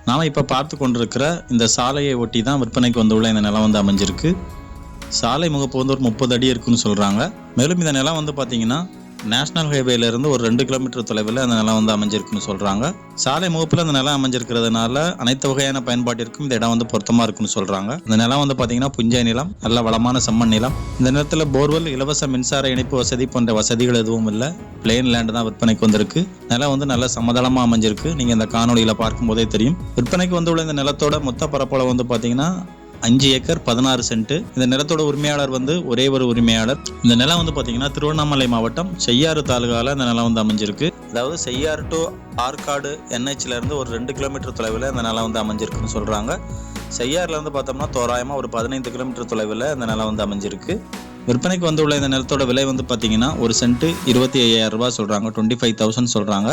நாம் இப்போ பார்த்து கொண்டிருக்கிற இந்த சாலையை ஒட்டி தான் விற்பனைக்கு வந்துள்ள இந்த நிலம் வந்து அமைஞ்சிருக்கு. சாலை முகப்பு வந்து ஒரு 30 அடி இருக்குன்னு சொல்கிறாங்க. மேலும் இந்த நிலம் வந்து பார்த்தீங்கன்னா நேஷனல் ஹைவேலேருந்து ஒரு 2 கிலோமீட்டர் தொலைவில் அந்த நிலம் வந்து அமைஞ்சிருக்குன்னு சொல்கிறாங்க. சாலை முகப்பில் அந்த நிலம் அமைஞ்சிருக்கிறதுனால அனைத்து வகையான பயன்பாட்டிற்கும் இந்த இடம் வந்து பொருத்தமாக இருக்குன்னு சொல்கிறாங்க. இந்த நிலம் வந்து பார்த்தீங்கன்னா புஞ்சை நிலம், நல்ல வளமான செம்மண் நிலம். இந்த நிலத்தில் போர்வெல், இலவச மின்சார இணைப்பு வசதி போன்ற வசதிகள் எதுவும் இல்லை. பிளெயின் லேண்டு தான் விற்பனைக்கு வந்திருக்கு. நிலம் வந்து நல்ல சமதளமாக அமைஞ்சிருக்கு. நீங்கள் இந்த காணொலியில் பார்க்கும்போதே தெரியும். விற்பனைக்கு வந்துள்ள இந்த நிலத்தோட மொத்த பரப்பளவு வந்து பார்த்தீங்கன்னா 5 ஏக்கர் 16 சென்ட். இந்த நிலத்தோட உரிமையாளர் வந்து ஒரே ஒரு உரிமையாளர். இந்த நிலம் வந்து பார்த்தீங்கன்னா திருவண்ணாமலை மாவட்டம் செய்யாறு தாலுகாவில் இந்த நிலம் வந்து அமைஞ்சிருக்கு. அதாவது செய்யாறு டு ஆற்காடு NHல இருந்து ஒரு 2 கிலோமீட்டர் தொலைவில் இந்த நிலம் வந்து அமைஞ்சிருக்குன்னு சொல்கிறாங்க. செய்யாறுல இருந்து பார்த்தோம்னா தோராயமாக ஒரு 15 கிலோமீட்டர் தொலைவில் இந்த நிலம் வந்து அமைஞ்சிருக்கு. விற்பனைக்கு வந்துள்ள இந்த நிலத்தோட விலை வந்து பார்த்தீங்கன்னா ஒரு சென்ட் 25,000 ரூபாய் சொல்கிறாங்க, 25,000 சொல்கிறாங்க.